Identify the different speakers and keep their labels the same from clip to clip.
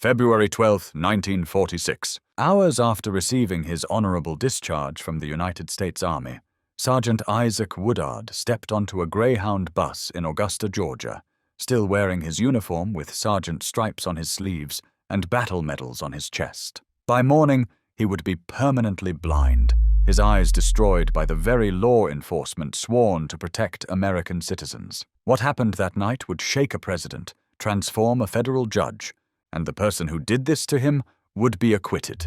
Speaker 1: February 12, 1946. Hours after receiving his honorable discharge from the United States Army, Sergeant Isaac Woodard stepped onto a Greyhound bus in Augusta, Georgia, still wearing his uniform with sergeant stripes on his sleeves and battle medals on his chest. By morning, he would be permanently blind, his eyes destroyed by the very law enforcement sworn to protect American citizens. What happened that night would shake a president, transform a federal judge, and the person who did this to him would be acquitted.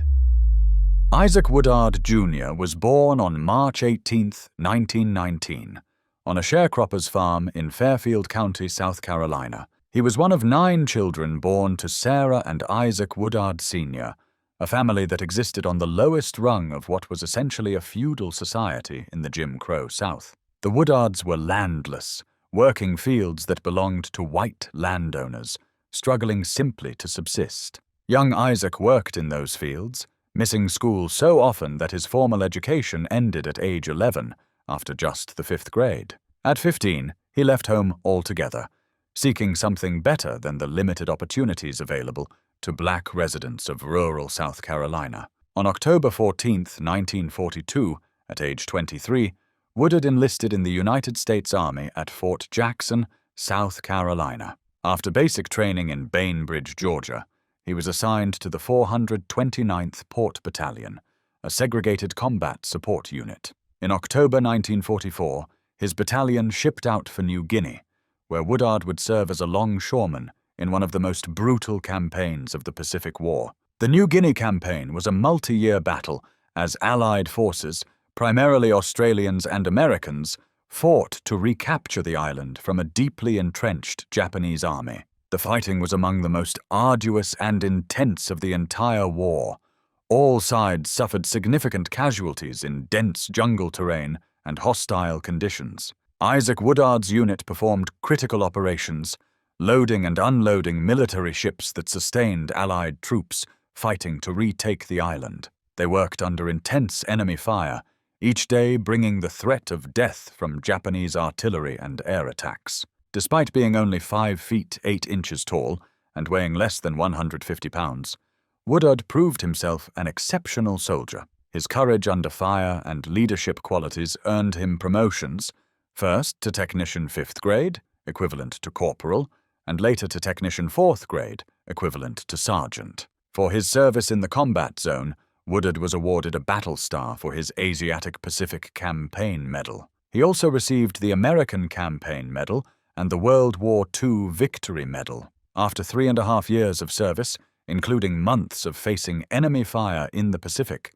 Speaker 1: Isaac Woodard, Jr. was born on March 18, 1919, on a sharecropper's farm in Fairfield County, South Carolina. He was one of 9 children born to Sarah and Isaac Woodard, Sr., a family that existed on the lowest rung of what was essentially a feudal society in the Jim Crow South. The Woodards were landless, working fields that belonged to white landowners, struggling simply to subsist. Young Isaac worked in those fields, missing school so often that his formal education ended at age 11, after just the 5th grade. At 15, he left home altogether, seeking something better than the limited opportunities available to black residents of rural South Carolina. On October 14, 1942, at age 23, Woodard enlisted in the United States Army at Fort Jackson, South Carolina. After basic training in Bainbridge, Georgia, he was assigned to the 429th Port Battalion, a segregated combat support unit. In October 1944, his battalion shipped out for New Guinea, where Woodard would serve as a longshoreman in one of the most brutal campaigns of the Pacific War. The New Guinea campaign was a multi-year battle as Allied forces, primarily Australians and Americans, fought to recapture the island from a deeply entrenched Japanese army. The fighting was among the most arduous and intense of the entire war. All sides suffered significant casualties in dense jungle terrain and hostile conditions. Isaac Woodard's unit performed critical operations, loading and unloading military ships that sustained Allied troops fighting to retake the island. They worked under intense enemy fire, each day bringing the threat of death from Japanese artillery and air attacks. Despite being only 5 feet 8 inches tall and weighing less than 150 pounds, Woodard proved himself an exceptional soldier. His courage under fire and leadership qualities earned him promotions, first to Technician 5th grade, equivalent to corporal, and later to Technician 4th grade, equivalent to sergeant. For his service in the combat zone, Woodard was awarded a Battle Star for his Asiatic Pacific Campaign Medal. He also received the American Campaign Medal and the World War II Victory Medal. After 3.5 years of service, including months of facing enemy fire in the Pacific,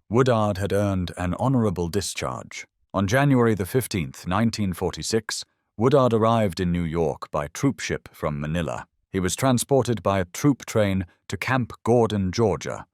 Speaker 1: Woodard had earned an honorable discharge. On January 15, 1946, Woodard arrived in New York by troop ship from Manila. He was transported by a troop train to Camp Gordon, Georgia,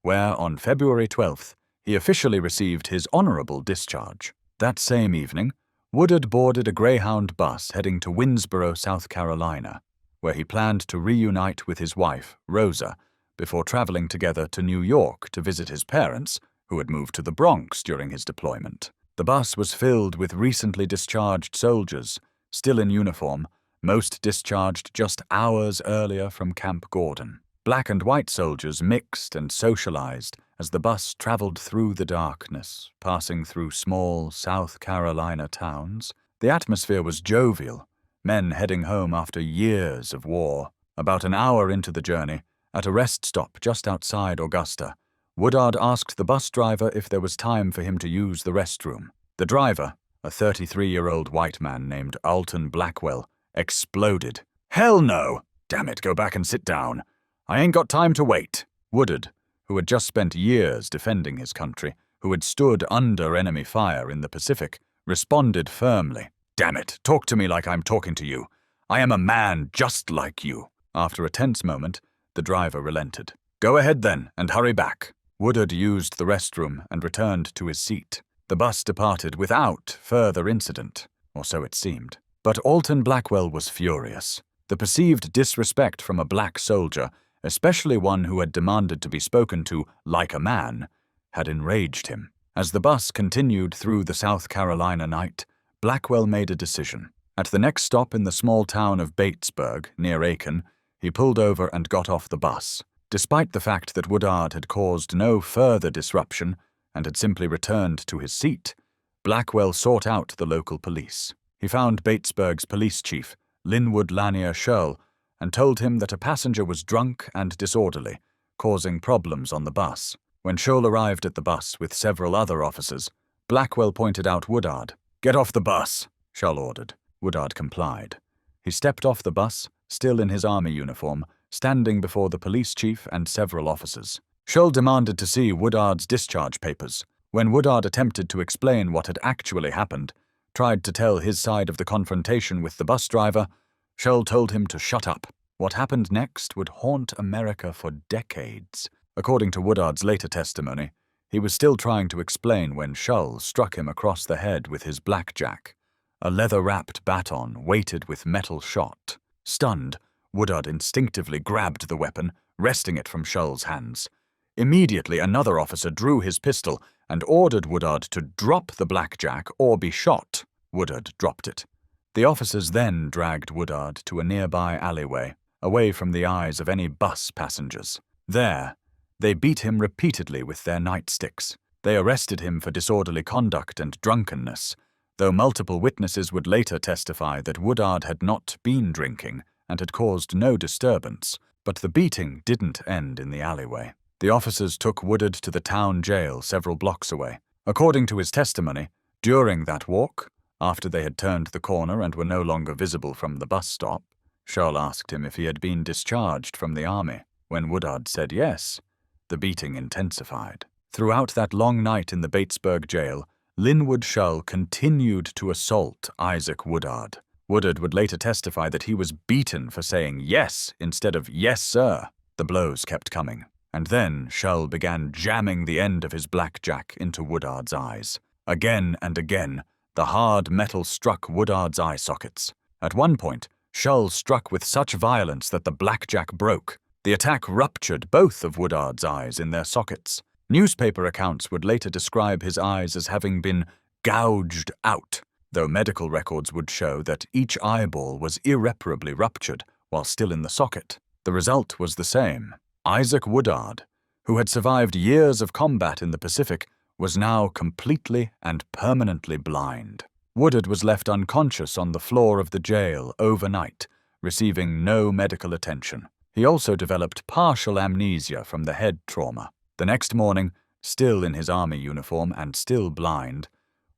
Speaker 1: where on February 12th, he officially received his honorable discharge. That same evening, Woodard boarded a Greyhound bus heading to Winnsboro, South Carolina, where he planned to reunite with his wife, Rosa, before traveling together to New York to visit his parents, who had moved to the Bronx during his deployment. The bus was filled with recently discharged soldiers, still in uniform, most discharged just hours earlier from Camp Gordon. Black and white soldiers mixed and socialized as the bus traveled through the darkness, passing through small South Carolina towns. The atmosphere was jovial, men heading home after years of war. About an hour into the journey, at a rest stop just outside Augusta, Woodard asked the bus driver if there was time for him to use the restroom. The driver, a 33-year-old white man named Alton Blackwell, exploded. "Hell no! Damn it, go back and sit down. I ain't got time to wait." Woodard, who had just spent years defending his country, who had stood under enemy fire in the Pacific, responded firmly. "Damn it, talk to me like I'm talking to you. I am a man just like you." After a tense moment, the driver relented. "Go ahead then, and hurry back." Woodard used the restroom and returned to his seat. The bus departed without further incident, or so it seemed. But Alton Blackwell was furious. The perceived disrespect from a black soldier, especially one who had demanded to be spoken to like a man, had enraged him. As the bus continued through the South Carolina night, Blackwell made a decision. At the next stop in the small town of Batesburg, near Aiken, He pulled over and got off the bus. Despite the fact that Woodard had caused no further disruption and had simply returned to his seat, Blackwell sought out the local police. He found Batesburg's police chief, Linwood Lanier Shirl, and told him that a passenger was drunk and disorderly, causing problems on the bus. When Shirl arrived at the bus with several other officers, Blackwell pointed out Woodard. "Get off the bus," Shirl ordered. Woodard complied. He stepped off the bus, still in his army uniform, standing before the police chief and several officers. Shirl demanded to see Woodard's discharge papers. When Woodard attempted to explain what had actually happened, tried to tell his side of the confrontation with the bus driver, Shirl told him to shut up. What happened next would haunt America for decades. According to Woodard's later testimony, he was still trying to explain when Shirl struck him across the head with his blackjack, a leather-wrapped baton weighted with metal shot. Stunned, Woodard instinctively grabbed the weapon, wresting it from Shirl's hands. Immediately, another officer drew his pistol and ordered Woodard to drop the blackjack or be shot. Woodard dropped it. The officers then dragged Woodard to a nearby alleyway, away from the eyes of any bus passengers. There, they beat him repeatedly with their nightsticks. They arrested him for disorderly conduct and drunkenness, though multiple witnesses would later testify that Woodard had not been drinking and had caused no disturbance. But the beating didn't end in the alleyway. The officers took Woodard to the town jail several blocks away. According to his testimony, during that walk, after they had turned the corner and were no longer visible from the bus stop, Shirl asked him if he had been discharged from the army. When Woodard said yes, the beating intensified. Throughout that long night in the Batesburg jail, Linwood Shirl continued to assault Isaac Woodard. Woodard would later testify that he was beaten for saying yes instead of yes, sir. The blows kept coming. And then Shirl began jamming the end of his blackjack into Woodard's eyes. Again and again, the hard metal struck Woodard's eye sockets. At one point, Shirl struck with such violence that the blackjack broke. The attack ruptured both of Woodard's eyes in their sockets. Newspaper accounts would later describe his eyes as having been gouged out, though medical records would show that each eyeball was irreparably ruptured while still in the socket. The result was the same. Isaac Woodard, who had survived years of combat in the Pacific, was now completely and permanently blind. Woodard was left unconscious on the floor of the jail overnight, receiving no medical attention. He also developed partial amnesia from the head trauma. The next morning, still in his army uniform and still blind,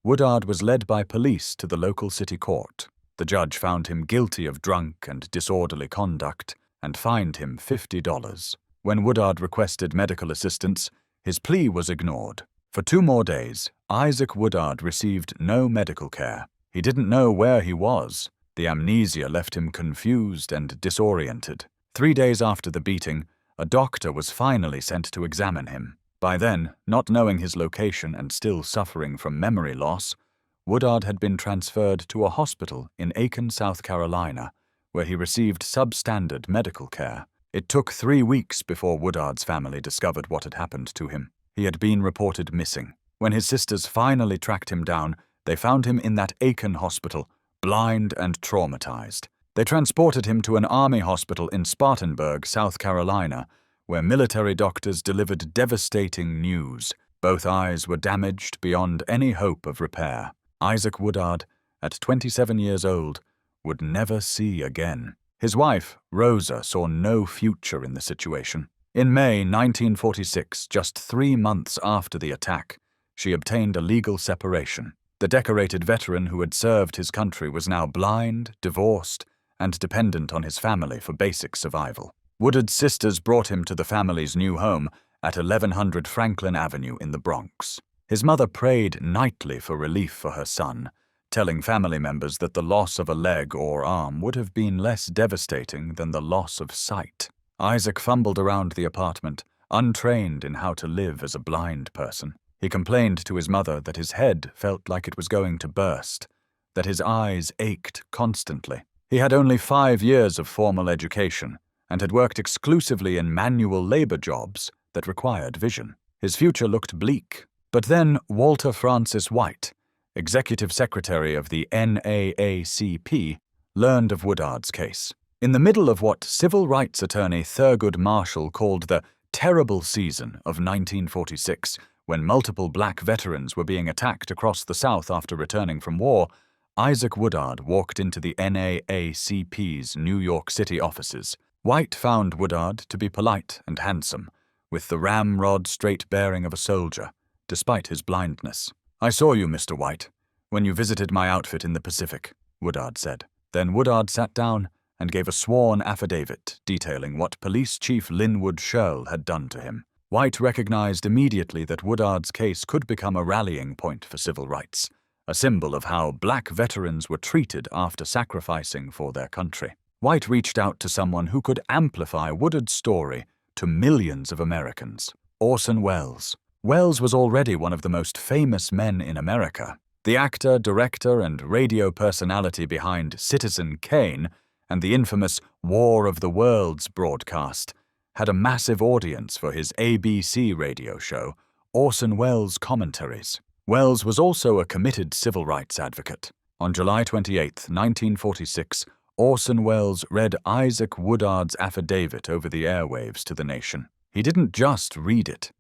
Speaker 1: Woodard was led by police to the local city court. The judge found him guilty of drunk and disorderly conduct and fined him $50. When Woodard requested medical assistance, his plea was ignored. For 2 more days, Isaac Woodard received no medical care. He didn't know where he was. The amnesia left him confused and disoriented. 3 days after the beating, a doctor was finally sent to examine him. By then, not knowing his location and still suffering from memory loss, Woodard had been transferred to a hospital in Aiken, South Carolina, where he received substandard medical care. It took 3 weeks before Woodard's family discovered what had happened to him. He had been reported missing. When his sisters finally tracked him down, they found him in that Aiken hospital, blind and traumatized. They transported him to an army hospital in Spartanburg, South Carolina, where military doctors delivered devastating news. Both eyes were damaged beyond any hope of repair. Isaac Woodard, at 27 years old, would never see again. His wife, Rosa, saw no future in the situation. In May 1946, just 3 months after the attack, she obtained a legal separation. The decorated veteran who had served his country was now blind, divorced, and dependent on his family for basic survival. Woodard's sisters brought him to the family's new home at 1100 Franklin Avenue in the Bronx. His mother prayed nightly for relief for her son, telling family members that the loss of a leg or arm would have been less devastating than the loss of sight. Isaac fumbled around the apartment, untrained in how to live as a blind person. He complained to his mother that his head felt like it was going to burst, that his eyes ached constantly. He had only 5 years of formal education and had worked exclusively in manual labor jobs that required vision. His future looked bleak. But then Walter Francis White, executive secretary of the NAACP, learned of Woodard's case. In the middle of what civil rights attorney Thurgood Marshall called the terrible season of 1946, when multiple black veterans were being attacked across the South after returning from war, Isaac Woodard walked into the NAACP's New York City offices. White found Woodard to be polite and handsome, with the ramrod straight bearing of a soldier, despite his blindness. "I saw you, Mr. White, when you visited my outfit in the Pacific," Woodard said. Then Woodard sat down and gave a sworn affidavit detailing what Police Chief Linwood Sherrill had done to him. White recognized immediately that Woodard's case could become a rallying point for civil rights, a symbol of how black veterans were treated after sacrificing for their country. White reached out to someone who could amplify Woodard's story to millions of Americans: Orson Welles. Welles was already one of the most famous men in America. The actor, director, and radio personality behind Citizen Kane and the infamous War of the Worlds broadcast had a massive audience for his ABC radio show, Orson Welles Commentaries. Welles was also a committed civil rights advocate. On July 28, 1946, Orson Welles read Isaac Woodard's affidavit over the airwaves to the nation. He didn't just read it.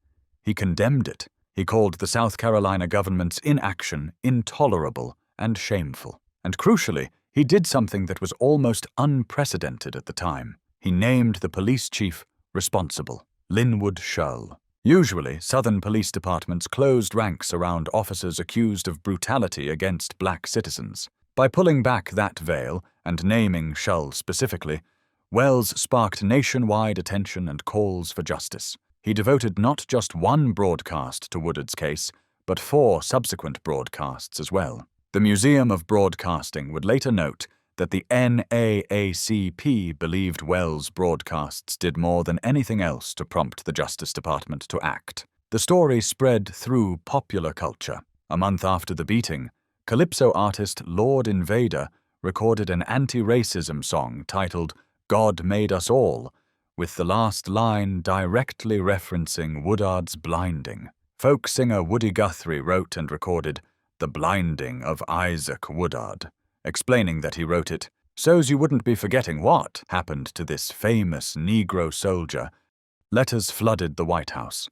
Speaker 1: He condemned it. He called the South Carolina government's inaction intolerable and shameful. And crucially, he did something that was almost unprecedented at the time. He named the police chief responsible, Linwood Sherrill. Usually, Southern police departments closed ranks around officers accused of brutality against black citizens. By pulling back that veil and naming Sherrill specifically, Welles sparked nationwide attention and calls for justice. He devoted not just one broadcast to Woodard's case, but 4 subsequent broadcasts as well. The Museum of Broadcasting would later note that the NAACP believed Welles' broadcasts did more than anything else to prompt the Justice Department to act. The story spread through popular culture. A month after the beating, calypso artist Lord Invader recorded an anti-racism song titled "God Made Us All," with the last line directly referencing Woodard's blinding. Folk singer Woody Guthrie wrote and recorded "The Blinding of Isaac Woodard," explaining that he wrote it so's you wouldn't be forgetting what happened to this famous Negro soldier. Letters flooded the White House.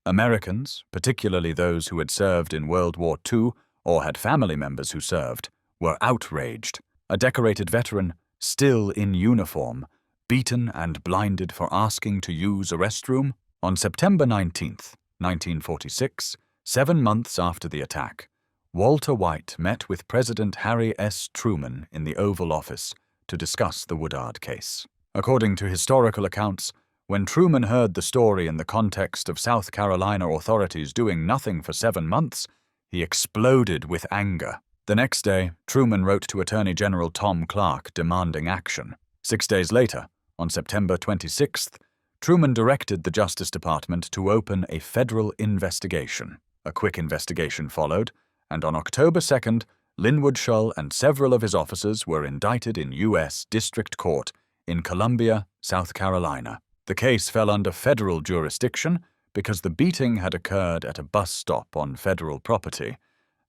Speaker 1: Americans, particularly those who had served in World War II or had family members who served, were outraged. A decorated veteran, still in uniform, beaten and blinded for asking to use a restroom? On September 19, 1946, 7 months after the attack, Walter White met with President Harry S. Truman in the Oval Office to discuss the Woodard case. According to historical accounts, when Truman heard the story in the context of South Carolina authorities doing nothing for 7 months, he exploded with anger. The next day, Truman wrote to Attorney General Tom Clark demanding action. 6 days later, on September 26th, Truman directed the Justice Department to open a federal investigation. A quick investigation followed, and on October 2nd, Linwood Sherrill and several of his officers were indicted in U.S. District Court in Columbia, South Carolina. The case fell under federal jurisdiction because the beating had occurred at a bus stop on federal property,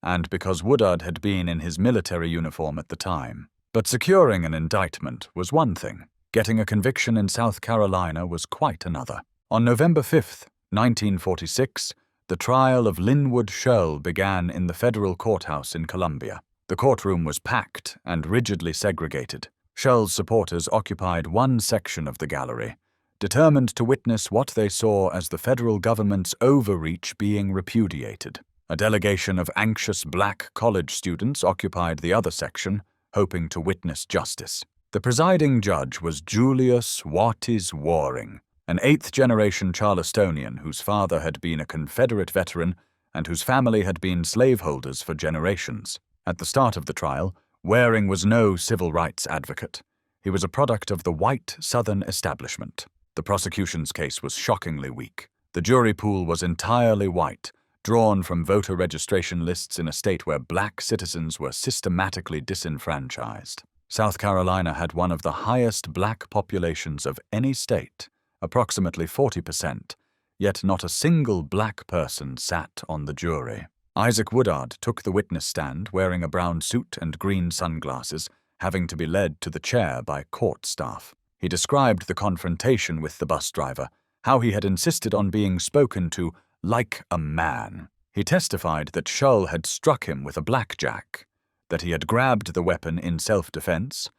Speaker 1: and because Woodard had been in his military uniform at the time. But securing an indictment was one thing. Getting a conviction in South Carolina was quite another. On November 5, 1946, the trial of Linwood Sherrill began in the federal courthouse in Columbia. The courtroom was packed and rigidly segregated. Sherrill's supporters occupied one section of the gallery, determined to witness what they saw as the federal government's overreach being repudiated. A delegation of anxious black college students occupied the other section, hoping to witness justice. The presiding judge was Julius Watties Waring, an 8th-generation Charlestonian whose father had been a Confederate veteran and whose family had been slaveholders for generations. At the start of the trial, Waring was no civil rights advocate. He was a product of the white Southern establishment. The prosecution's case was shockingly weak. The jury pool was entirely white, drawn from voter registration lists in a state where black citizens were systematically disenfranchised. South Carolina had one of the highest black populations of any state, approximately 40%, yet not a single black person sat on the jury. Isaac Woodard took the witness stand wearing a brown suit and green sunglasses having to be led to the chair by court staff. He described the confrontation with the bus driver, how he had insisted on being spoken to like a man. He testified that Shull had struck him with a blackjack, that he had grabbed the weapon in self-defense,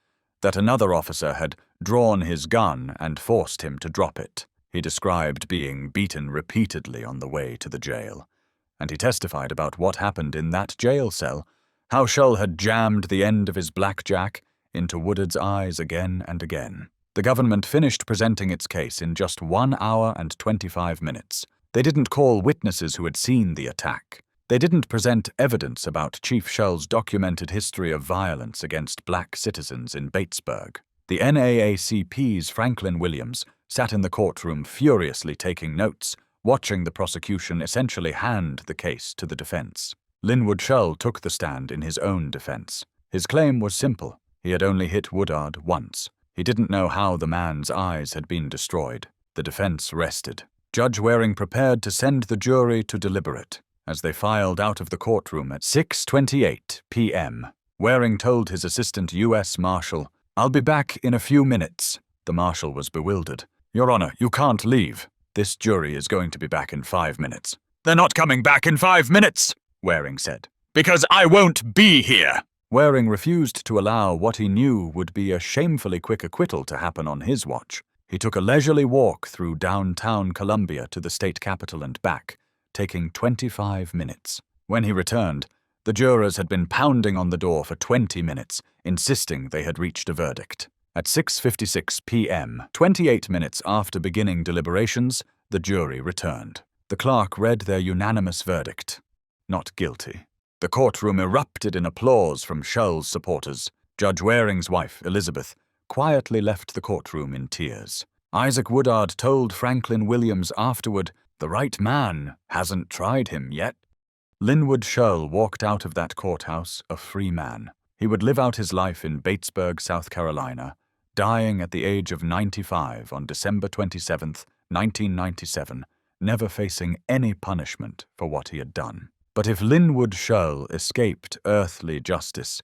Speaker 1: that another officer had drawn his gun and forced him to drop it. He described being beaten repeatedly on the way to the jail, and he testified about what happened in that jail cell, how Shull had jammed the end of his blackjack into Woodard's eyes again and again. The government finished presenting its case in just 1 hour and 25 minutes. They didn't call witnesses who had seen the attack. They didn't present evidence about Chief Shull's documented history of violence against black citizens in Batesburg. The NAACP's Franklin Williams sat in the courtroom furiously taking notes, watching the prosecution essentially hand the case to the defense. Linwood Shull took the stand in his own defense. His claim was simple. He had only hit Woodard once. He didn't know how the man's eyes had been destroyed. The defense rested. Judge Waring prepared to send the jury to deliberate. As they filed out of the courtroom at 6:28 p.m., Waring told his assistant U.S. Marshal, "I'll be back in a few minutes." The marshal was bewildered. "Your Honor, you can't leave. This jury is going to be back in 5 minutes." "They're not coming back in 5 minutes," Waring said, "because I won't be here." Waring refused to allow what he knew would be a shamefully quick acquittal to happen on his watch. He took a leisurely walk through downtown Columbia to the state capitol and back, taking 25 minutes. When he returned, the jurors had been pounding on the door for 20 minutes, insisting they had reached a verdict. At 6:56 p.m., 28 minutes after beginning deliberations, the jury returned. The clerk read their unanimous verdict: not guilty. The courtroom erupted in applause from Shull's supporters. Judge Waring's wife, Elizabeth, quietly left the courtroom in tears. Isaac Woodard told Franklin Williams afterward, "The right man hasn't tried him yet." Linwood Shull walked out of that courthouse a free man. He would live out his life in Batesburg, South Carolina, dying at the age of 95 on December 27, 1997, never facing any punishment for what he had done. But if Linwood Shull escaped earthly justice,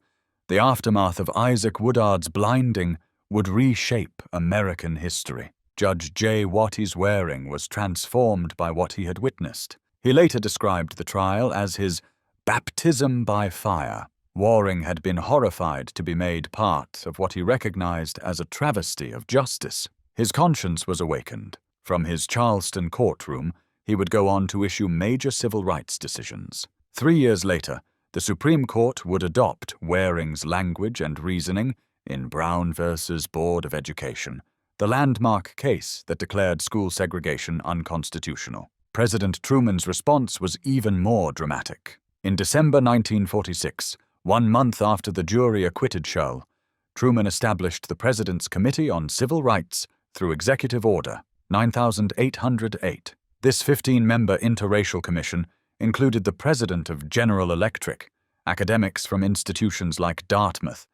Speaker 1: the aftermath of Isaac Woodard's blinding would reshape American history. Judge J. Watties Waring was transformed by what he had witnessed. He later described the trial as his baptism by fire. Waring had been horrified to be made part of what he recognized as a travesty of justice. His conscience was awakened. From his Charleston courtroom, he would go on to issue major civil rights decisions. 3 years later, the Supreme Court would adopt Waring's language and reasoning in Brown v. Board of Education, the landmark case that declared school segregation unconstitutional. President Truman's response was even more dramatic. In December 1946, 1 month after the jury acquitted Shull, Truman established the President's Committee on Civil Rights through Executive Order 9808. This 15-member interracial commission included the president of General Electric, academics from institutions like Dartmouth,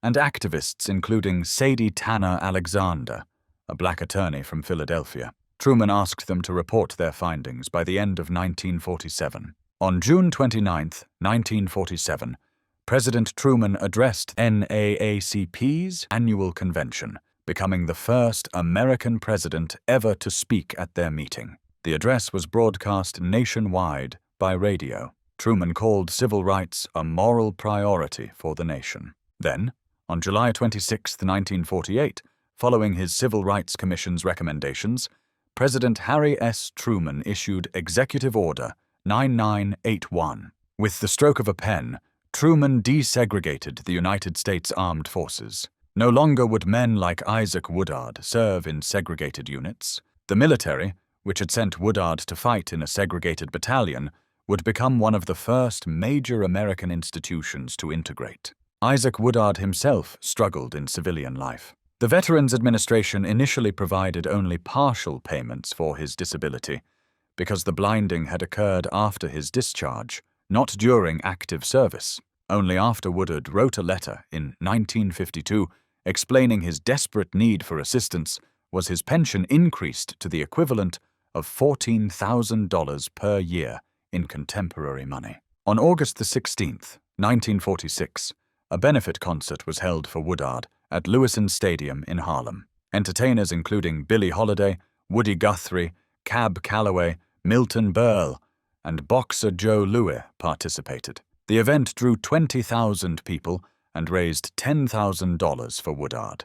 Speaker 1: and activists including Sadie Tanner Alexander, a black attorney from Philadelphia. Truman asked them to report their findings by the end of 1947. On June 29, 1947, President Truman addressed NAACP's annual convention, becoming the first American president ever to speak at their meeting. The address was broadcast nationwide by radio. Truman called civil rights a moral priority for the nation. Then, on July 26, 1948, following his Civil Rights Commission's recommendations, President Harry S. Truman issued Executive Order 9981. With the stroke of a pen, Truman desegregated the United States Armed Forces. No longer would men like Isaac Woodard serve in segregated units. The military, which had sent Woodard to fight in a segregated battalion, would become one of the first major American institutions to integrate. Isaac Woodard himself struggled in civilian life. The Veterans Administration initially provided only partial payments for his disability, because the blinding had occurred after his discharge, not during active service. Only after Woodard wrote a letter in 1952 explaining his desperate need for assistance was his pension increased to the equivalent of $14,000 per year in contemporary money. On August 16, 1946, a benefit concert was held for Woodard at Lewiston Stadium in Harlem. Entertainers including Billie Holiday, Woody Guthrie, Cab Calloway, Milton Berle, and boxer Joe Louis participated. The event drew 20,000 people and raised $10,000 for Woodard,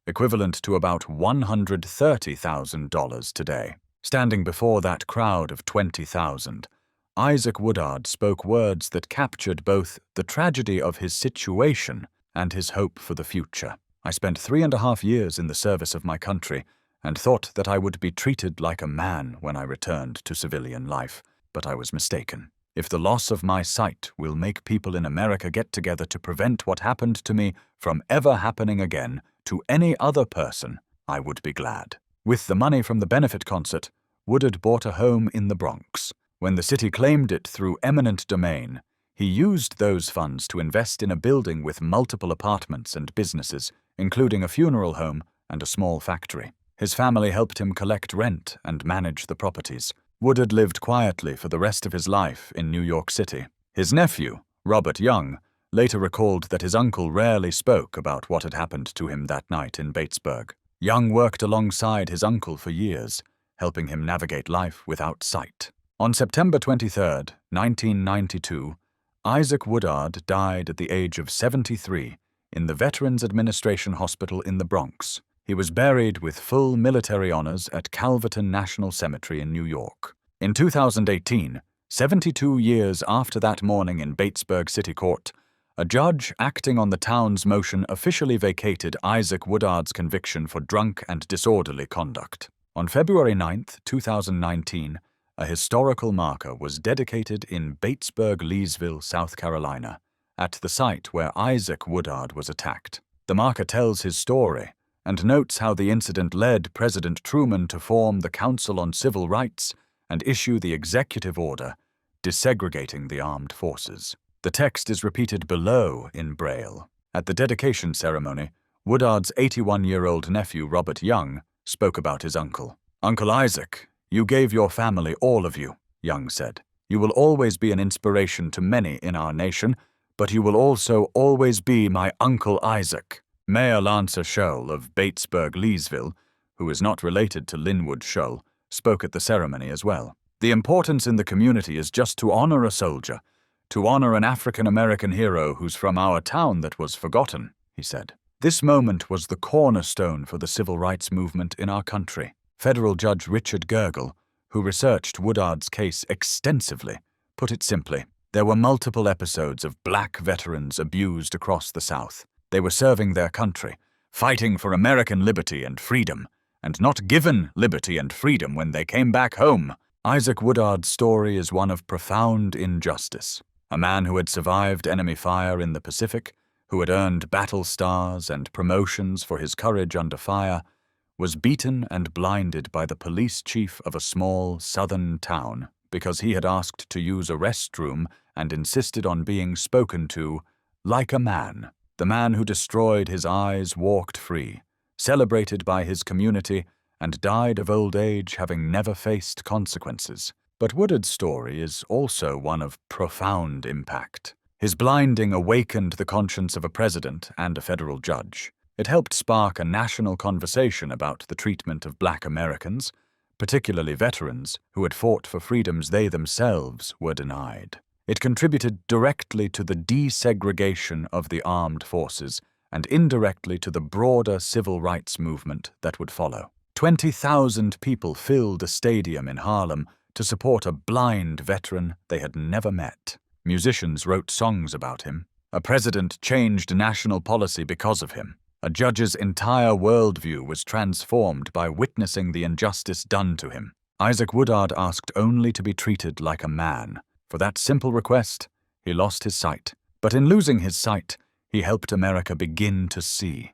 Speaker 1: equivalent to about $130,000 today. Standing before that crowd of 20,000, Isaac Woodard spoke words that captured both the tragedy of his situation and his hope for the future. I spent 3.5 years in the service of my country and thought that I would be treated like a man when I returned to civilian life, but I was mistaken. If the loss of my sight will make people in America get together to prevent what happened to me from ever happening again to any other person, I would be glad. With the money from the benefit concert, Woodard bought a home in the Bronx. When the city claimed it through eminent domain, he used those funds to invest in a building with multiple apartments and businesses, including a funeral home and a small factory. His family helped him collect rent and manage the properties. Woodard lived quietly for the rest of his life in New York City. His nephew, Robert Young, later recalled that his uncle rarely spoke about what had happened to him that night in Batesburg. Young worked alongside his uncle for years, helping him navigate life without sight. On September 23, 1992, Isaac Woodard died at the age of 73 in the Veterans Administration Hospital in the Bronx. He was buried with full military honors at Calverton National Cemetery in New York. In 2018, 72 years after that morning in Batesburg City Court, a judge acting on the town's motion officially vacated Isaac Woodard's conviction for drunk and disorderly conduct. On February 9, 2019, a historical marker was dedicated in Batesburg-Leesville, South Carolina, at the site where Isaac Woodard was attacked. The marker tells his story and notes how the incident led President Truman to form the Council on Civil Rights and issue the executive order desegregating the armed forces. The text is repeated below in Braille. At the dedication ceremony, Woodard's 81-year-old nephew Robert Young spoke about his uncle. "Uncle Isaac, you gave your family all of you," Young said. "You will always be an inspiration to many in our nation, but you will also always be my Uncle Isaac." Mayor Lancer Scholl of Batesburg-Leesville, who is not related to Linwood Scholl, spoke at the ceremony as well. "The importance in the community is just to honor a soldier, to honor an African-American hero who's from our town that was forgotten," he said. This moment was the cornerstone for the civil rights movement in our country. Federal Judge Richard Gergel, who researched Woodard's case extensively, put it simply: there were multiple episodes of black veterans abused across the South. They were serving their country, fighting for American liberty and freedom, and not given liberty and freedom when they came back home. Isaac Woodard's story is one of profound injustice. A man who had survived enemy fire in the Pacific, who had earned battle stars and promotions for his courage under fire, was beaten and blinded by the police chief of a small southern town because he had asked to use a restroom and insisted on being spoken to like a man. The man who destroyed his eyes walked free, celebrated by his community, and died of old age having never faced consequences. But Woodard's story is also one of profound impact. His blinding awakened the conscience of a president and a federal judge. It helped spark a national conversation about the treatment of Black Americans, particularly veterans who had fought for freedoms they themselves were denied. It contributed directly to the desegregation of the armed forces and indirectly to the broader civil rights movement that would follow. 20,000 people filled a stadium in Harlem to support a blind veteran they had never met. Musicians wrote songs about him. A president changed national policy because of him. A judge's entire worldview was transformed by witnessing the injustice done to him. Isaac Woodard asked only to be treated like a man. For that simple request, he lost his sight. But in losing his sight, he helped America begin to see.